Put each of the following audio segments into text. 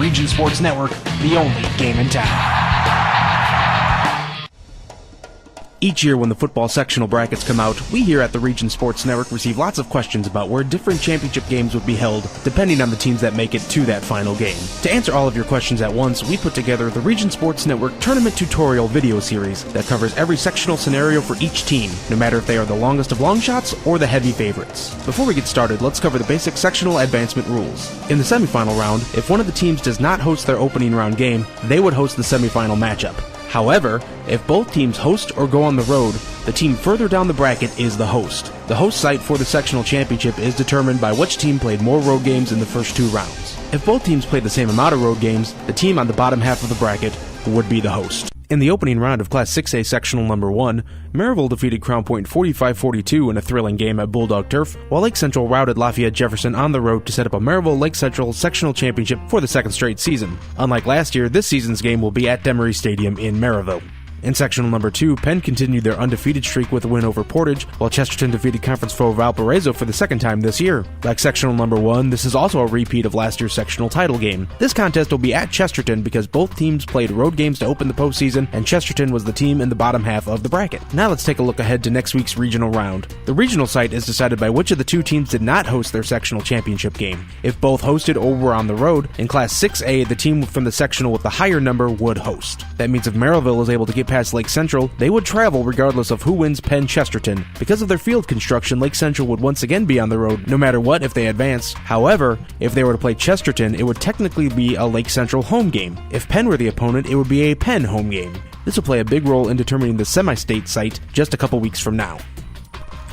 Region Sports Network, the only game in town. Each year when the football sectional brackets come out, we here at the Region Sports Network receive lots of questions about where different championship games would be held, depending on the teams that make it to that final game. To answer all of your questions at once, we put together the Region Sports Network Tournament Tutorial video series that covers every sectional scenario for each team, no matter if they are the longest of long shots or the heavy favorites. Before we get started, let's cover the basic sectional advancement rules. In the semifinal round, if one of the teams does not host their opening round game, they would host the semifinal matchup. However, if both teams host or go on the road, the team further down the bracket is the host. The host site for the sectional championship is determined by which team played more road games in the first two rounds. If both teams played the same amount of road games, the team on the bottom half of the bracket would be the host. In the opening round of Class 6A Sectional Number 1, Maryville defeated Crown Point 45-42 in a thrilling game at Bulldog Turf, while Lake Central routed Lafayette Jefferson on the road to set up a Maryville-Lake Central Sectional Championship for the second straight season. Unlike last year, this season's game will be at Demery Stadium in Maryville. In Sectional Number 2, Penn continued their undefeated streak with a win over Portage, while Chesterton defeated conference foe Valparaiso for the second time this year. Like Sectional Number 1, this is also a repeat of last year's sectional title game. This contest will be at Chesterton because both teams played road games to open the postseason, and Chesterton was the team in the bottom half of the bracket. Now let's take a look ahead to next week's regional round. The regional site is decided by which of the two teams did not host their sectional championship game. If both hosted or were on the road, in Class 6A, the team from the sectional with the higher number would host. That means if Maryville is able to get past Lake Central, they would travel regardless of who wins Penn-Chesterton. Because of their field construction, Lake Central would once again be on the road no matter what if they advance. However, if they were to play Chesterton, it would technically be a Lake Central home game. If Penn were the opponent, it would be a Penn home game. This will play a big role in determining the semi-state site just a couple weeks from now.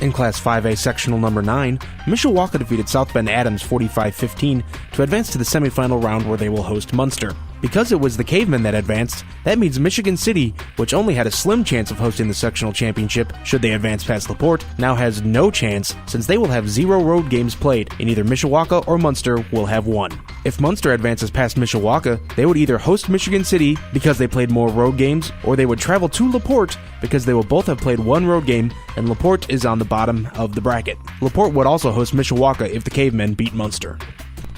In Class 5A Sectional Number 9, Mishawaka defeated South Bend Adams 45-15 to advance to the semifinal round where they will host Munster. Because it was the Cavemen that advanced, that means Michigan City, which only had a slim chance of hosting the sectional championship should they advance past LaPorte, now has no chance since they will have 0 road games played, and either Mishawaka or Munster will have 1. If Munster advances past Mishawaka, they would either host Michigan City because they played more road games, or they would travel to LaPorte because they will both have played 1 road game, and LaPorte is on the bottom of the bracket. LaPorte would also host Mishawaka if the Cavemen beat Munster.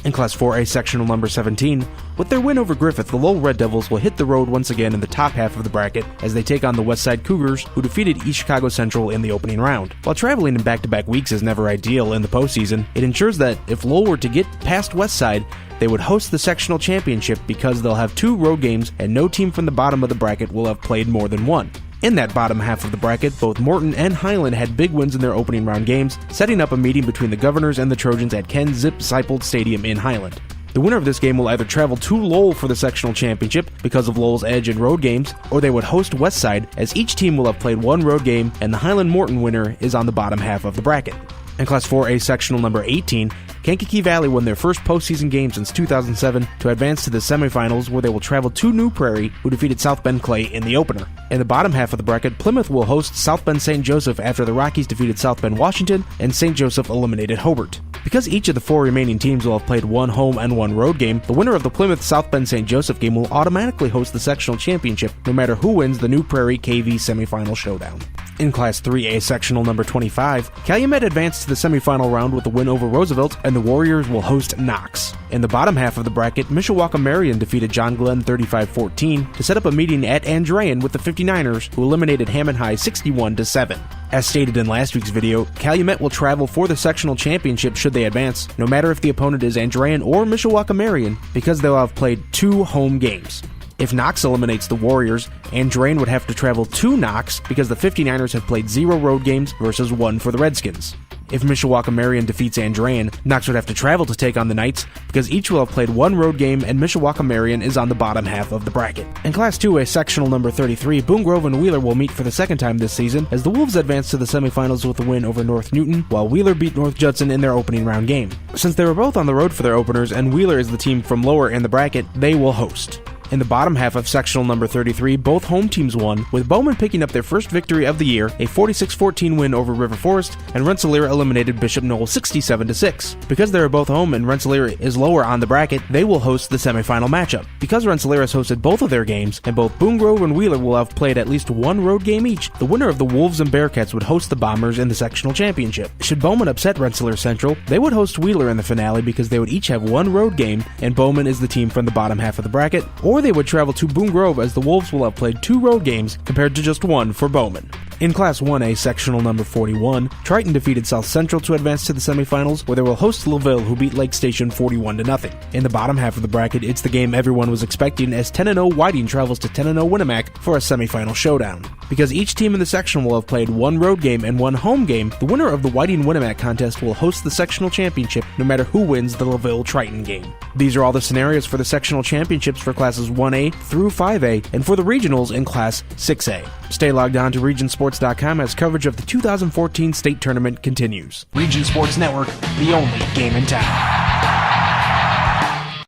In Class 4A Sectional Number 17, with their win over Griffith, the Lowell Red Devils will hit the road once again in the top half of the bracket as they take on the Westside Cougars, who defeated East Chicago Central in the opening round. While traveling in back-to-back weeks is never ideal in the postseason, it ensures that if Lowell were to get past Westside, they would host the sectional championship because they'll have 2 road games and no team from the bottom of the bracket will have played more than 1. In that bottom half of the bracket, both Morton and Highland had big wins in their opening round games, setting up a meeting between the Governors and the Trojans at Ken Zip-Seipold Stadium in Highland. The winner of this game will either travel to Lowell for the sectional championship because of Lowell's edge in road games, or they would host Westside as each team will have played 1 road game and the Highland-Morton winner is on the bottom half of the bracket. In Class 4A Sectional Number 18, Kankakee Valley won their first postseason game since 2007 to advance to the semifinals where they will travel to New Prairie, who defeated South Bend Clay in the opener. In the bottom half of the bracket, Plymouth will host South Bend St. Joseph after the Rockies defeated South Bend Washington and St. Joseph eliminated Hobart. Because each of the 4 remaining teams will have played 1 home and 1 road game, the winner of the Plymouth-South Bend St. Joseph game will automatically host the sectional championship no matter who wins the New Prairie KV semifinal showdown. In Class 3A Sectional Number 25, Calumet advanced to the semifinal round with a win over Roosevelt, and the Warriors will host Knox. In the bottom half of the bracket, Mishawaka Marion defeated John Glenn 35-14 to set up a meeting at Andrean with the 59ers, who eliminated Hammond High 61-7. As stated in last week's video, Calumet will travel for the sectional championship should they advance, no matter if the opponent is Andrean or Mishawaka Marion, because they'll have played 2 home games. If Knox eliminates the Warriors, Andrean would have to travel to Knox because the 59ers have played 0 road games versus 1 for the Redskins. If Mishawaka Marion defeats Andrean, Knox would have to travel to take on the Knights because each will have played 1 road game and Mishawaka Marion is on the bottom half of the bracket. In Class 2A Sectional Number 33, Boone Grove and Wheeler will meet for the second time this season as the Wolves advance to the semifinals with a win over North Newton, while Wheeler beat North Judson in their opening round game. Since they were both on the road for their openers and Wheeler is the team from lower in the bracket, they will host. In the bottom half of sectional number 33, both home teams won, with Bowman picking up their first victory of the year, a 46-14 win over River Forest, and Rensselaer eliminated Bishop Knoll 67-6. Because they are both home and Rensselaer is lower on the bracket, they will host the semifinal matchup. Because Rensselaer has hosted both of their games, and both Boone Grove and Wheeler will have played at least one road game each, the winner of the Wolves and Bearcats would host the Bombers in the sectional championship. Should Bowman upset Rensselaer Central, they would host Wheeler in the finale because they would each have one road game, and Bowman is the team from the bottom half of the bracket, or they would travel to Boone Grove as the Wolves will have played 2 road games compared to just 1 for Bowman. In Class 1A, sectional number 41, Triton defeated South Central to advance to the semifinals, where they will host LaVille, who beat Lake Station 41-0. In the bottom half of the bracket, it's the game everyone was expecting as 10-0 Whiting travels to 10-0 Winnemac for a semifinal showdown. Because each team in the section will have played 1 road game and 1 home game, the winner of the Whiting-Winnemac contest will host the sectional championship no matter who wins the LaVille-Triton game. These are all the scenarios for the sectional championships for Classes 1A through 5A and for the regionals in Class 6A. Stay logged on to regionsports.com as coverage of the 2014 state tournament continues. Region Sports Network, the only game in town.